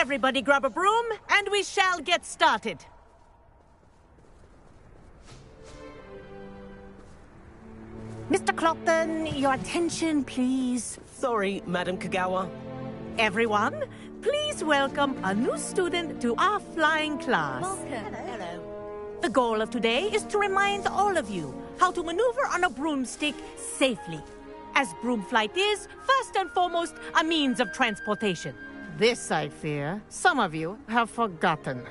Everybody grab a broom, and we shall get started. Mr. Clopton, your attention, please. Sorry, Madam Kagawa. Everyone, please welcome a new student to our flying class. Welcome. Hello. The goal of today is to remind all of you how to maneuver on a broomstick safely, as broom flight is, first and foremost, a means of transportation. This, I fear, some of you have forgotten.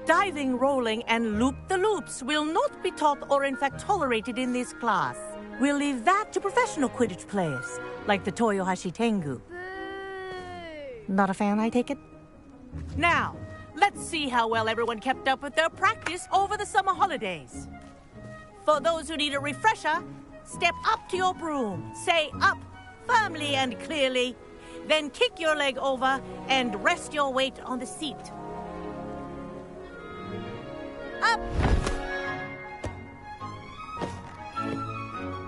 Diving, rolling, and loop-the-loops will not be taught or in fact tolerated in this class. We'll leave that to professional Quidditch players, like the Toyohashi Tengu. Not a fan, I take it? Now, let's see how well everyone kept up with their practice over the summer holidays. For those who need a refresher, step up to your broom, say up firmly and clearly, then kick your leg over and rest your weight on the seat. Up!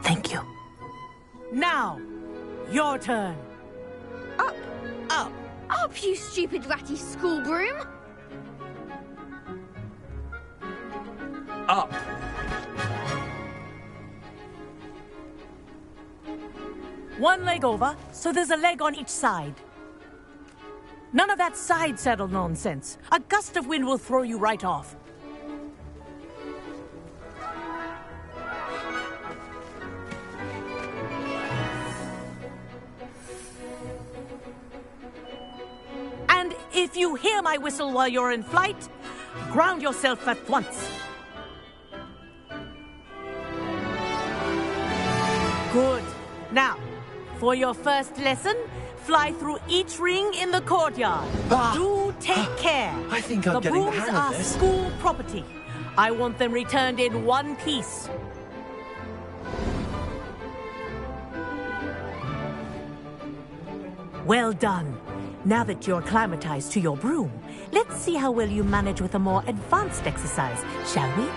Thank you. Now, your turn. Up. Up. Up, you stupid ratty school broom. Up. One leg over, so there's a leg on each side. None of that side saddle nonsense. A gust of wind will throw you right off. And if you hear my whistle while you're in flight, ground yourself at once. Good. Now, for your first lesson, fly through each ring in the courtyard. Do take care. I think I'm getting the hang of brooms are this. school property. I want them returned in one piece. Well done. Now that you're acclimatized to your broom, let's see how well you manage with a more advanced exercise, shall we?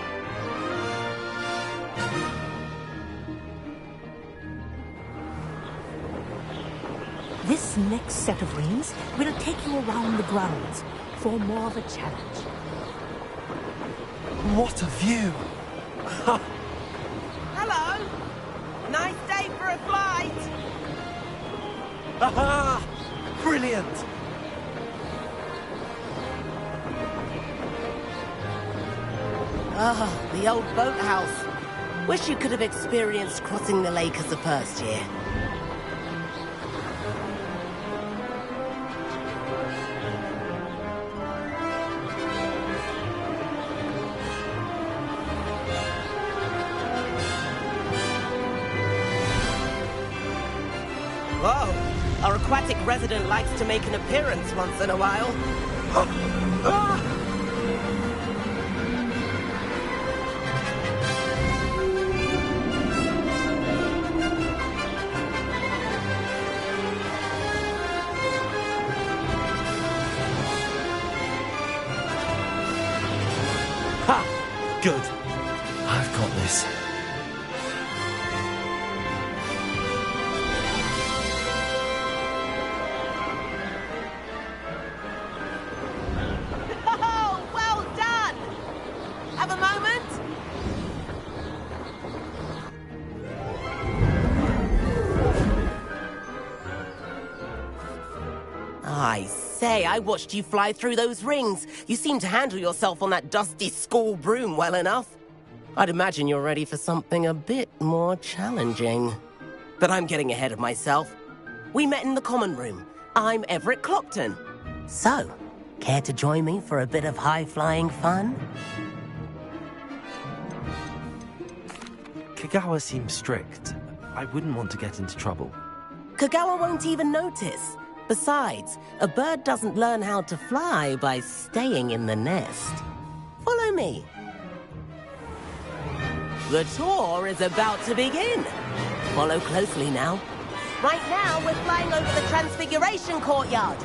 This next set of rings will take you around the grounds for more of a challenge. What a view! Hello. Nice day for a flight. Aha! Brilliant! Ah, the old boathouse. Wish you could have experienced crossing the lake as a first year. Whoa! Our aquatic resident likes to make an appearance once in a while. Ha! Good. I've got this. Oh, well done! Have a moment? I say, I watched you fly through those rings. You seem to handle yourself on that dusty school broom well enough. I'd imagine you're ready for something a bit more challenging. But I'm getting ahead of myself. We met in the common room. I'm Everett Clopton. So, care to join me for a bit of high-flying fun? Kagawa seems strict. I wouldn't want to get into trouble. Kagawa won't even notice. Besides, a bird doesn't learn how to fly by staying in the nest. Follow me. The tour is about to begin. Follow closely now. Right now, we're flying over the Transfiguration Courtyard.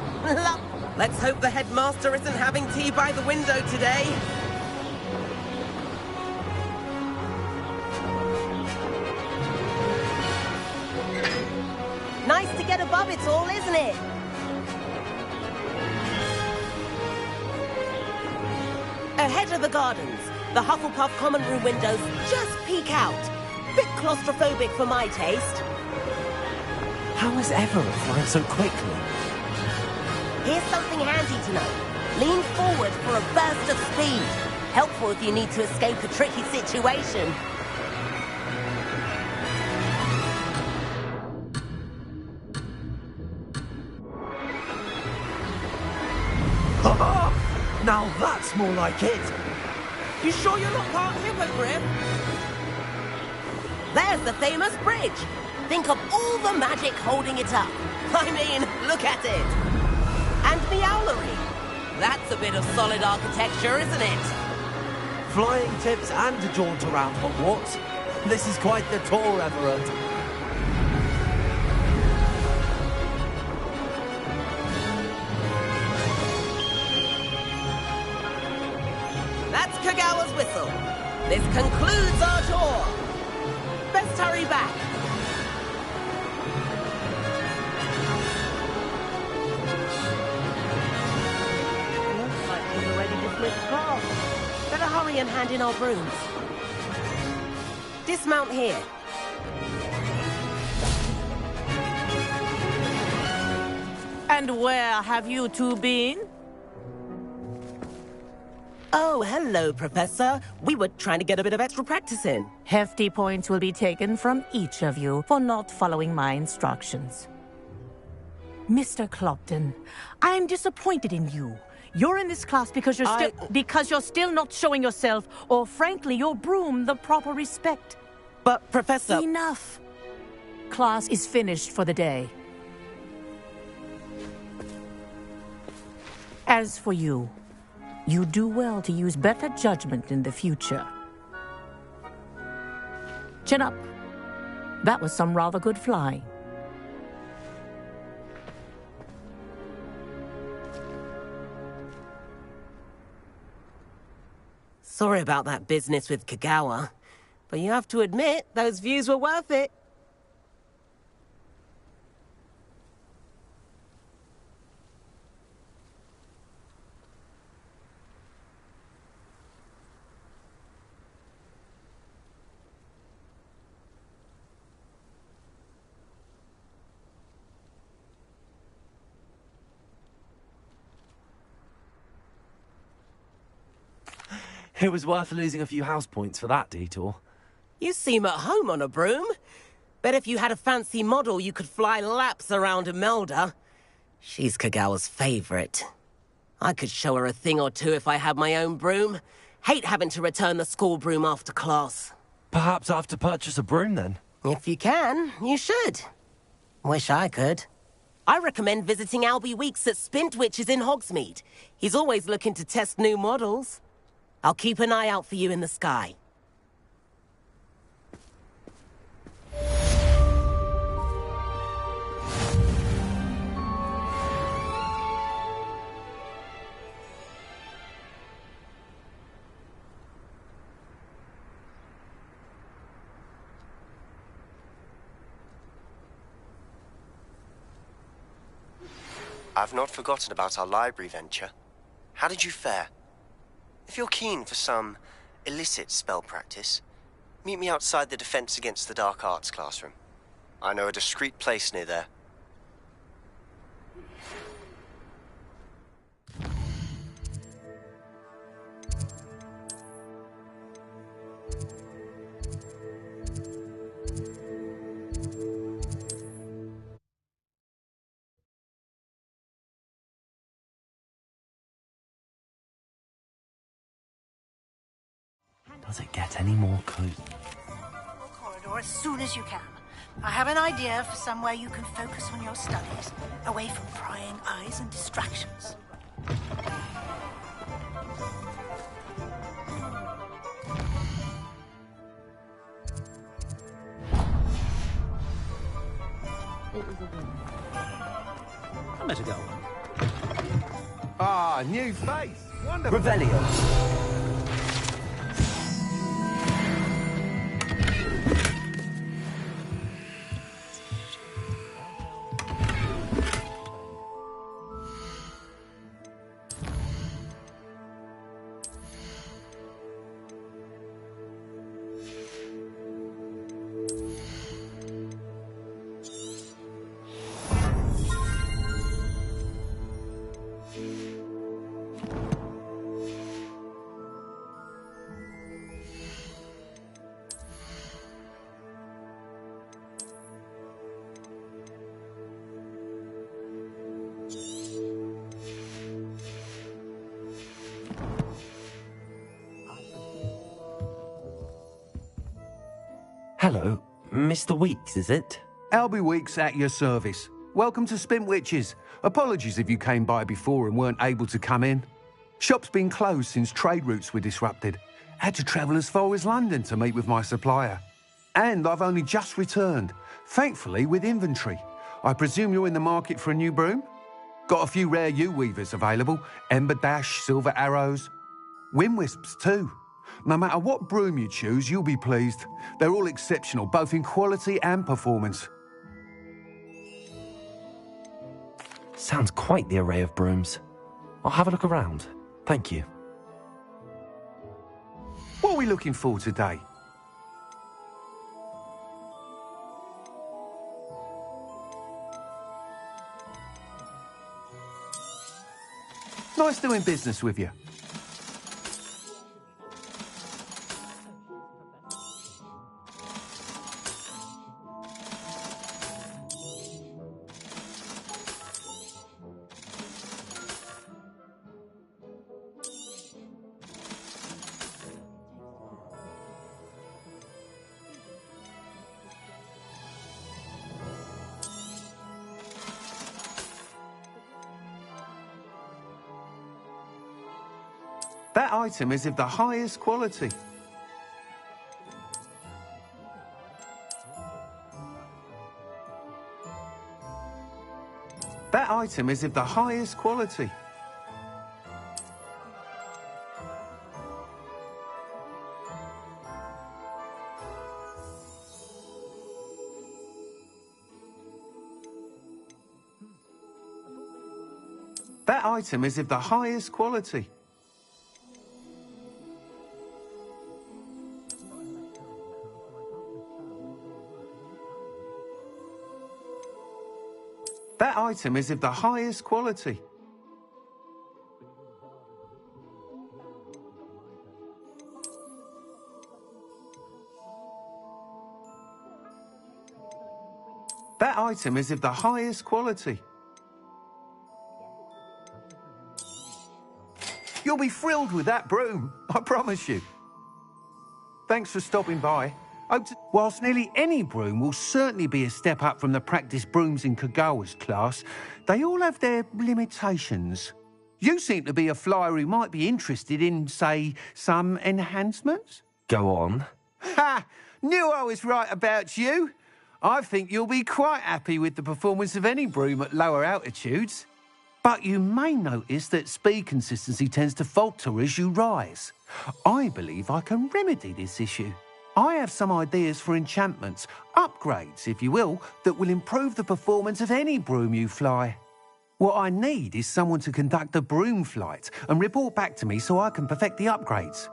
Let's hope the headmaster isn't having tea by the window today. Nice to get above it all, isn't it? Ahead of the gardens, the Hufflepuff common room windows just peek out. Bit claustrophobic for my taste. How is Everett flying so quickly? Here's something handy to know. Lean forward for a burst of speed. Helpful if you need to escape a tricky situation. Now that's more like it. You sure you're not part hippogriff? There's the famous bridge. Think of all the magic holding it up. I mean, look at it. And Meowlery. That's a bit of solid architecture, isn't it? Flying tips and a jaunt around Hogwarts. This is quite the tour, Everett. That's Kagawa's whistle. This concludes our tour. Best hurry back. Looks like we're ready to flip off. Better hurry and hand in our brooms. Dismount here. And where have you two been? Oh, hello, Professor. We were trying to get a bit of extra practice in. Hefty points will be taken from each of you for not following my instructions. Mr. Clopton, I'm disappointed in you. You're in this class because you're still not showing yourself, or frankly, your broom the proper respect. But, Professor... Enough. Class is finished for the day. As for you, you do well to use better judgment in the future. Chin up. That was some rather good flying. Sorry about that business with Kagawa, but you have to admit, those views were worth it. It was worth losing a few house points for that detour. You seem at home on a broom. Bet if you had a fancy model, you could fly laps around Imelda. She's Kagawa's favorite. I could show her a thing or two if I had my own broom. Hate having to return the school broom after class. Perhaps I have to purchase a broom then. If you can, you should. Wish I could. I recommend visiting Albie Weeks at Spintwitches in Hogsmeade. He's always looking to test new models. I'll keep an eye out for you in the sky. I've not forgotten about our library venture. How did you fare? If you're keen for some illicit spell practice, meet me outside the Defense Against the Dark Arts classroom. I know a discreet place near there. Does it get any more cozy? Corridor as soon as you can. I have an idea for somewhere you can focus on your studies, away from prying eyes and distractions. I better go. Ah, new face. Wonderful. Revelio. Hello, Mr. Weeks, is it? Albie Weeks at your service. Welcome to Spintwitches. Apologies if you came by before and weren't able to come in. Shop's been closed since trade routes were disrupted. Had to travel as far as London to meet with my supplier. And I've only just returned, thankfully with inventory. I presume you're in the market for a new broom? Got a few rare U-weavers available, Ember Dash, Silver Arrows, Wind Wisps too. No matter what broom you choose, you'll be pleased. They're all exceptional, both in quality and performance. Sounds quite the array of brooms. I'll have a look around. Thank you. What are we looking for today? Nice doing business with you. That item is of the highest quality. That item is of the highest quality. That item is of the highest quality. That item is of the highest quality. That item is of the highest quality. You'll be thrilled with that broom, I promise you. Thanks for stopping by. Whilst nearly any broom will certainly be a step up from the practice brooms in Kagawa's class, they all have their limitations. You seem to be a flyer who might be interested in, say, some enhancements? Go on. Ha! Knew I was right about you. I think you'll be quite happy with the performance of any broom at lower altitudes. But you may notice that speed consistency tends to falter as you rise. I believe I can remedy this issue. I have some ideas for enchantments, upgrades, if you will, that will improve the performance of any broom you fly. What I need is someone to conduct a broom flight and report back to me so I can perfect the upgrades.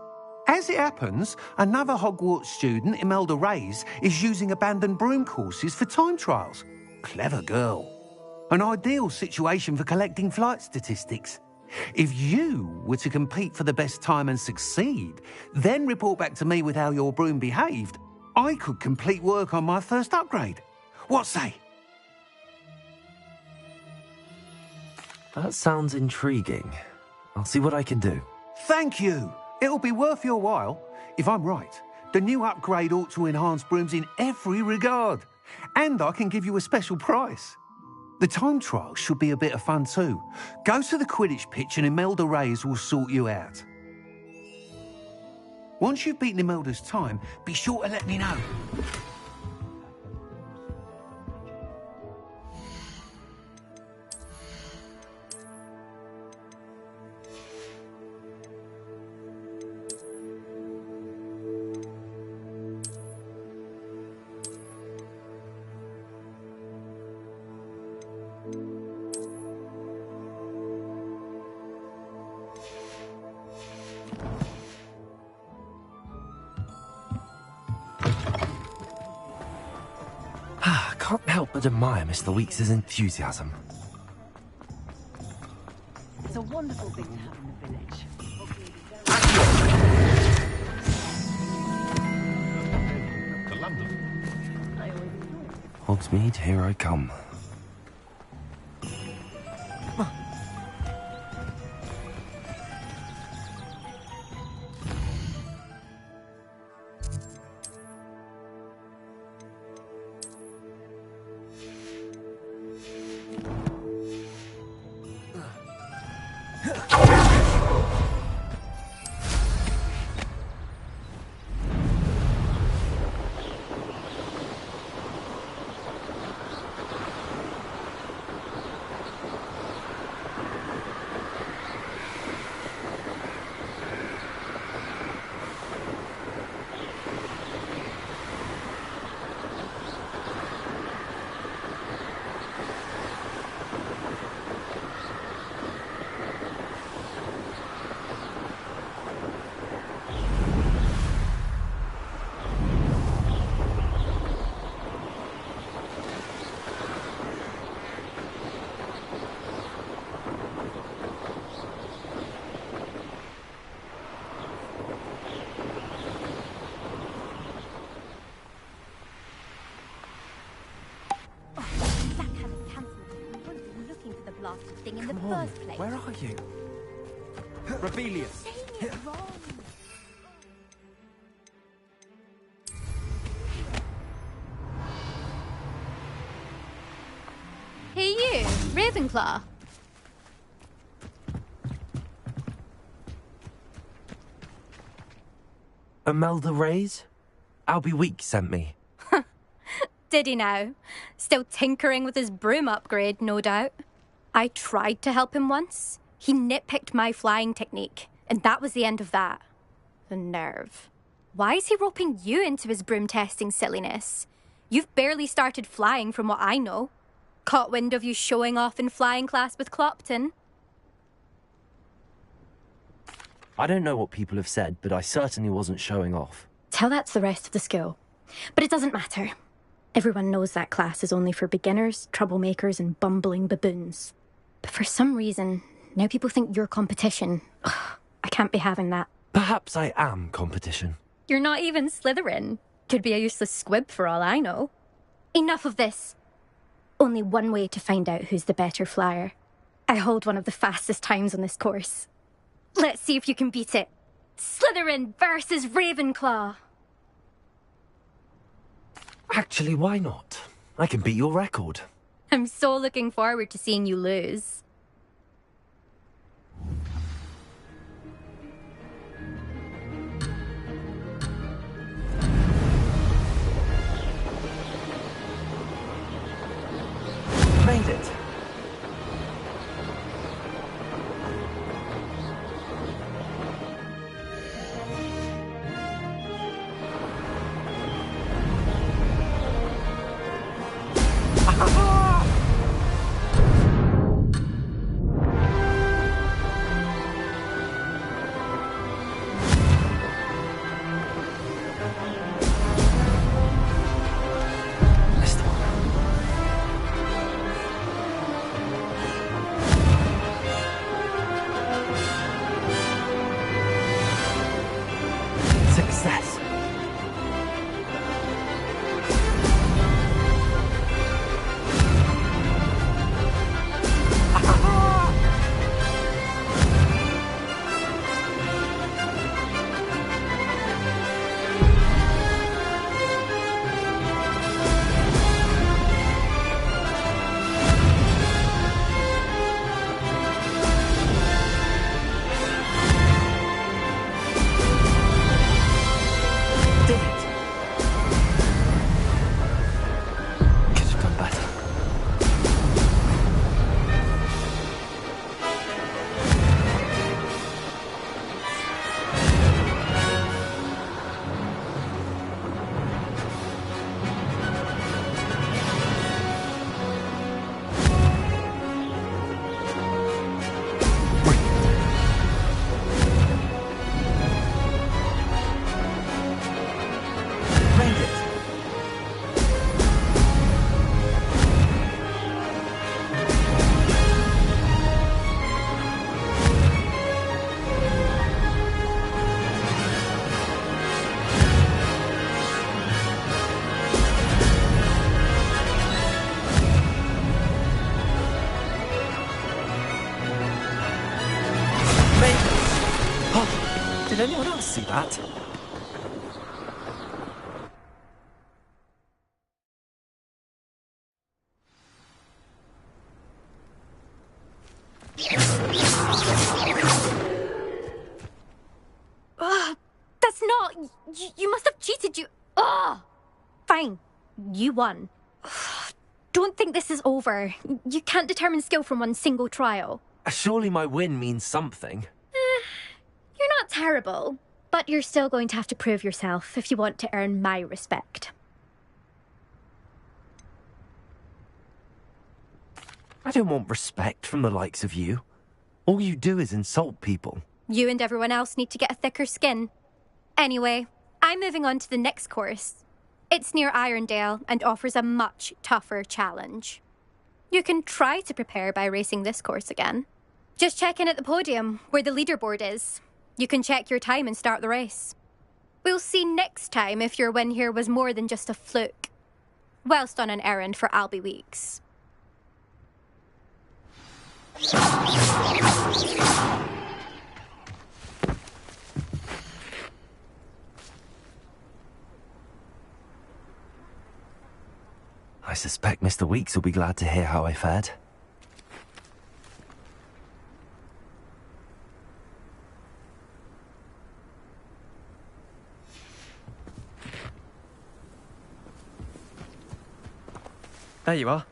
As it happens, another Hogwarts student, Imelda Reyes, is using abandoned broom courses for time trials. Clever girl. An ideal situation for collecting flight statistics. If you were to compete for the best time and succeed, then report back to me with how your broom behaved, I could complete work on my first upgrade. What say? That sounds intriguing. I'll see what I can do. Thank you. It'll be worth your while. If I'm right, the new upgrade ought to enhance brooms in every regard. And I can give you a special price. The time trial should be a bit of fun too. Go to the Quidditch pitch and Imelda Reyes will sort you out. Once you've beaten Imelda's time, be sure to let me know. Can't help but admire Mr. Weeks' enthusiasm. It's a wonderful thing to have in the village. To London. Hogsmeade, here I come. Thing in the first place. Where are you? Rebellious. Saying it wrong. Hey you, Ravenclaw. Imelda Reyes? Albie Week sent me. Did he now? Still tinkering with his broom upgrade, no doubt. I tried to help him once. He nitpicked my flying technique, and that was the end of that. The nerve. Why is he roping you into his broom testing silliness? You've barely started flying from what I know. Caught wind of you showing off in flying class with Clopton. I don't know what people have said, but I certainly wasn't showing off. Tell that to the rest of the school. But it doesn't matter. Everyone knows that class is only for beginners, troublemakers, and bumbling baboons. But for some reason, now people think you're competition. Ugh, I can't be having that. Perhaps I am competition. You're not even Slytherin. Could be a useless squib for all I know. Enough of this. Only one way to find out who's the better flyer. I hold one of the fastest times on this course. Let's see if you can beat it. Slytherin versus Ravenclaw. Actually, why not? I can beat your record. I'm so looking forward to seeing you lose. Made it. Success. Did anyone else see that? you won. Don't think this is over. You can't determine skill from one single trial. Surely my win means something. You're not terrible, but you're still going to have to prove yourself if you want to earn my respect. I don't want respect from the likes of you. All you do is insult people. You and everyone else need to get a thicker skin. Anyway, I'm moving on to the next course. It's near Irondale and offers a much tougher challenge. You can try to prepare by racing this course again. Just check in at the podium, where the leaderboard is. You can check your time and start the race. We'll see next time if your win here was more than just a fluke. Whilst on an errand for Albie Weeks. I suspect Mr. Weeks will be glad to hear how I fared. There you are.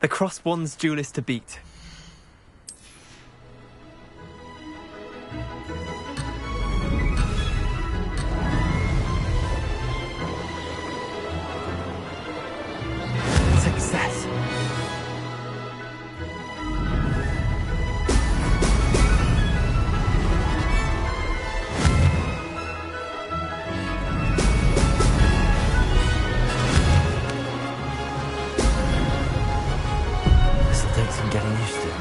The Cross Wands duelist to beat. Success. This'll take some getting used to.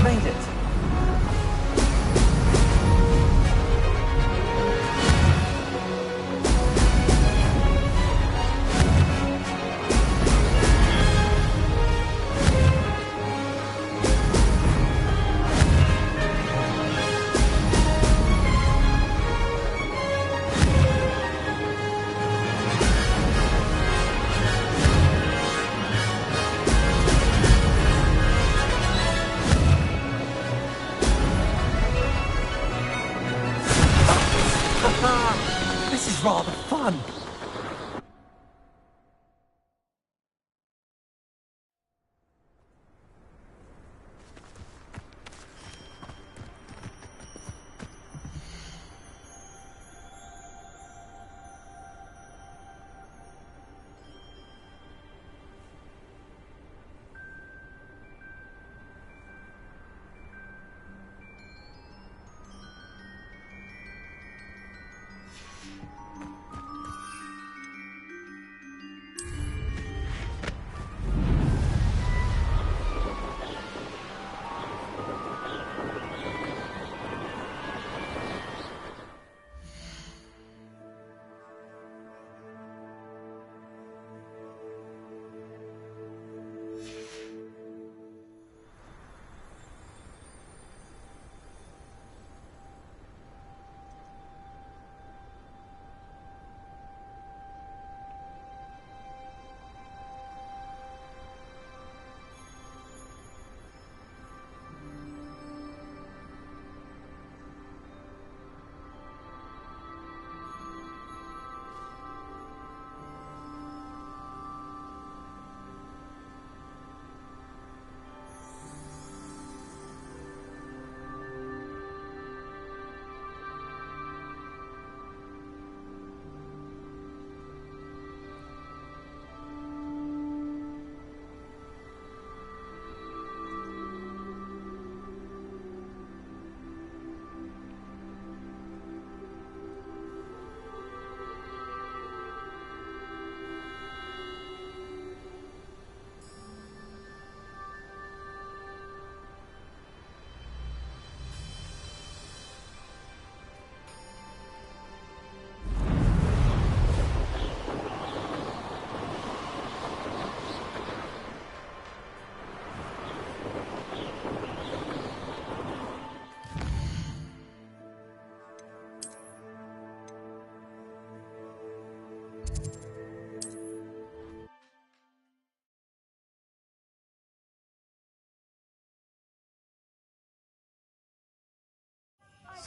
Made it. This is rather fun.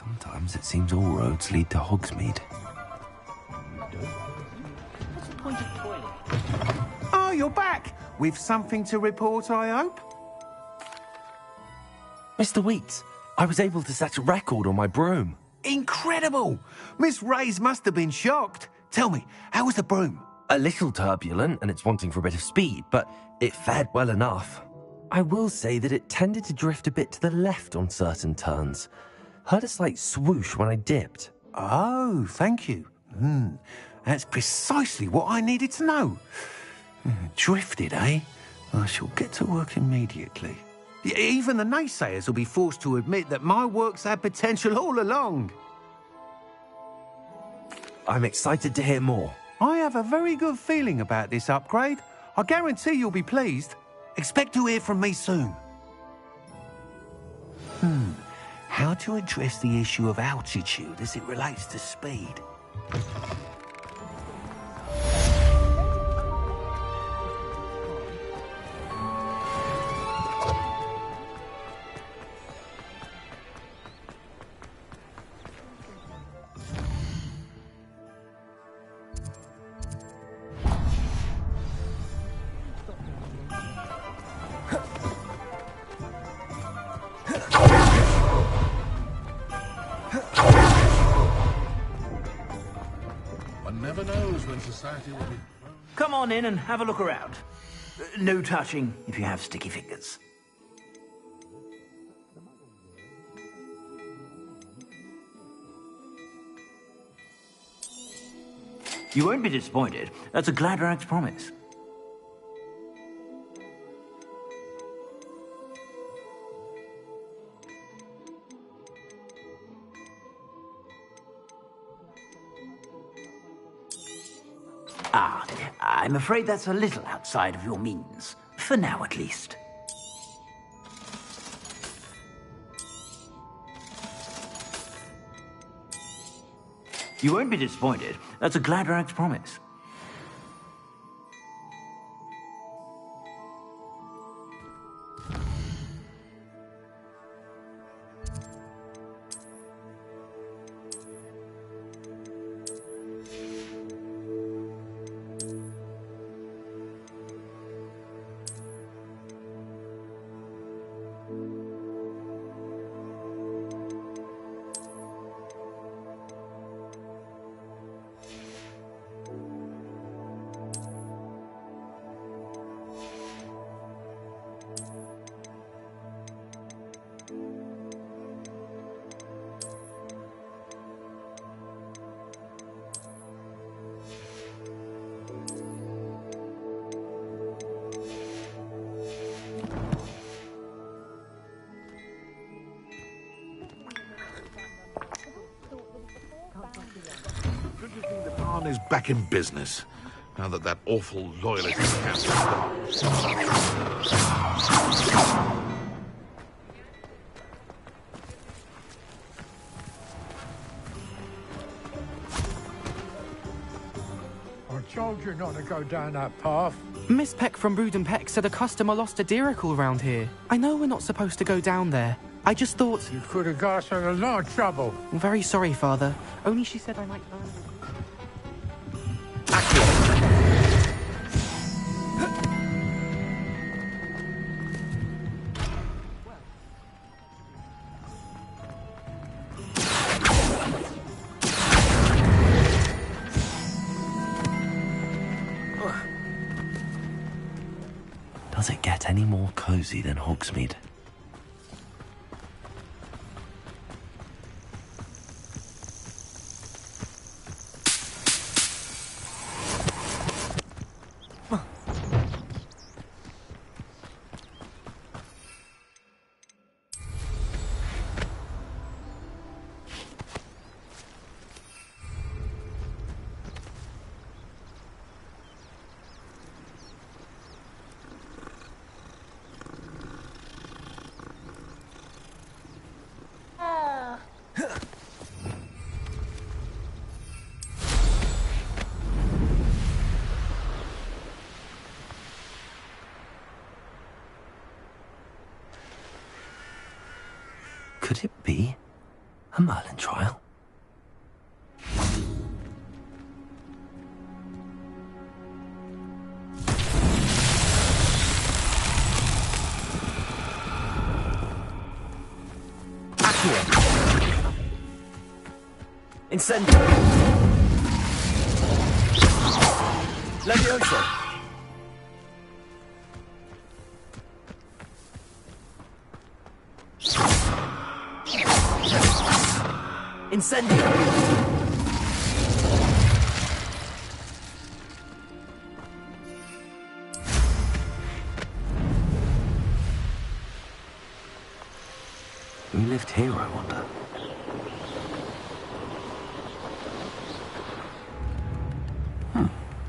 Sometimes it seems all roads lead to Hogsmeade. What's the point of toiling? Oh, you're back! With something to report, I hope? Mr. Weeks, I was able to set a record on my broom. Incredible! Miss Reyes must have been shocked. Tell me, how was the broom? A little turbulent and it's wanting for a bit of speed, but it fared well enough. I will say that it tended to drift a bit to the left on certain turns. Heard a slight swoosh when I dipped. Oh, thank you. That's precisely what I needed to know. Drifted, eh? I shall get to work immediately. Even the naysayers will be forced to admit that my work's had potential all along. I'm excited to hear more. I have a very good feeling about this upgrade. I guarantee you'll be pleased. Expect to hear from me soon. How to address the issue of altitude as it relates to speed? One never knows when society will be... Come on in and have a look around. No touching if you have sticky fingers. You won't be disappointed. That's a Gladrag's promise. I'm afraid that's a little outside of your means. For now, at least. You won't be disappointed. That's a Gladrag's promise. The barn is back in business, now that that awful loyalist camp is gone. I told you not to go down that path. Miss Peck from Brood and Peck said a customer lost a deeracle around here. I know we're not supposed to go down there. I just thought... You could have got us in a lot of trouble. I'm very sorry, Father. Only she said I might learn... Does it get any more cozy than Hogsmeade? Could it be? A Merlin trial? Incendio! Levioso! Incendio! Who lived here, I wonder?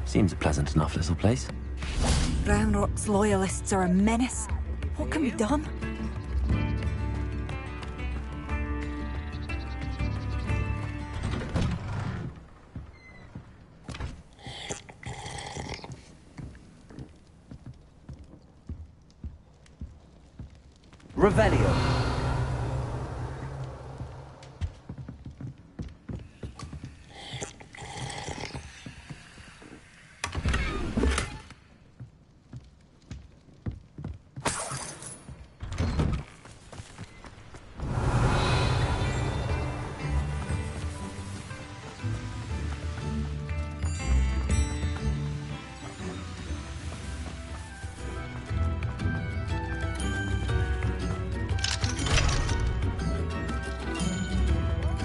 Seems a pleasant enough little place. Roundrock's loyalists are a menace. What can be done? Revelio.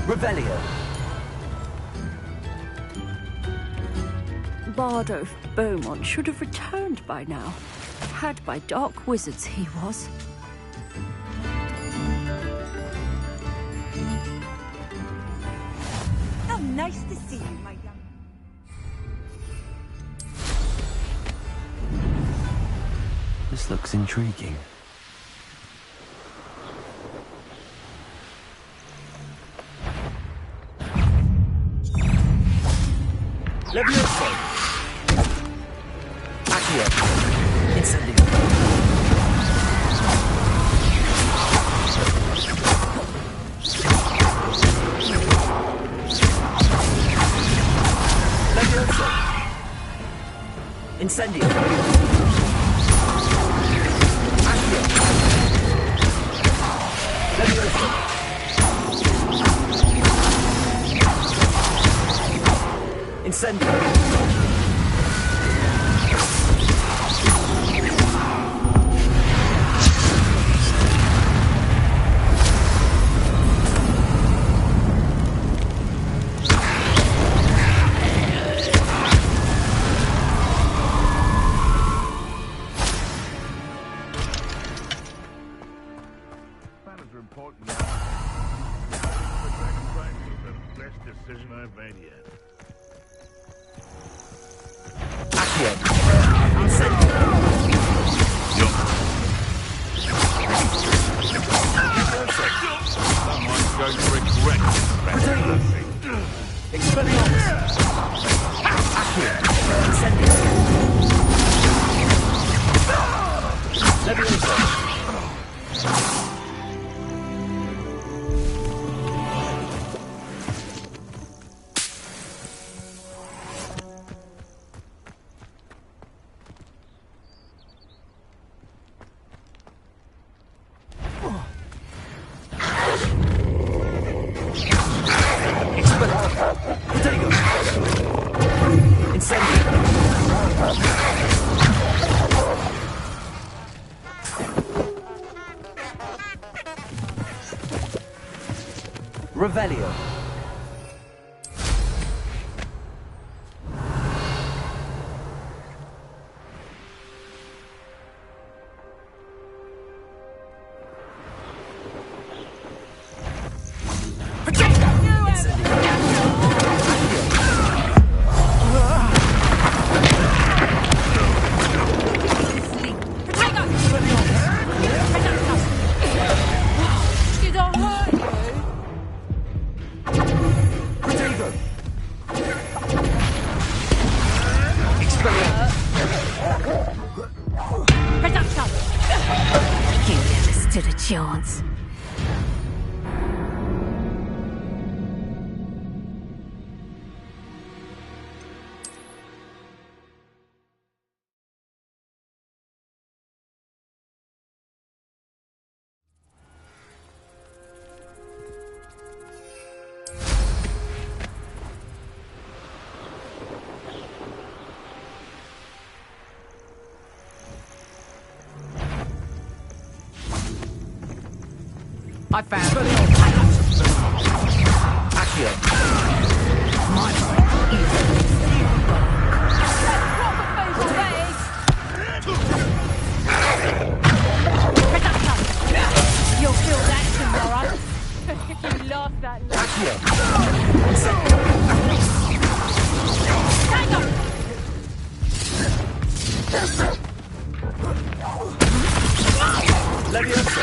Revelio. Bardo Beaumont should have returned by now. Had by dark wizards he was. How nice to see you, my young... This looks intriguing. Levioso! Accio! Incendio! Levioso! Incendio! Accio! Levioso! Incendio! Planners are important. I think the sacrifice was the best decision I've made yet. Accio! Incendio! Someone's going to regret this. Expelliarmus! Accio! Incendio! Levioso! Revelio. You never stood a chance. I found it. You'll feel that tomorrow. You lost that Leviosa!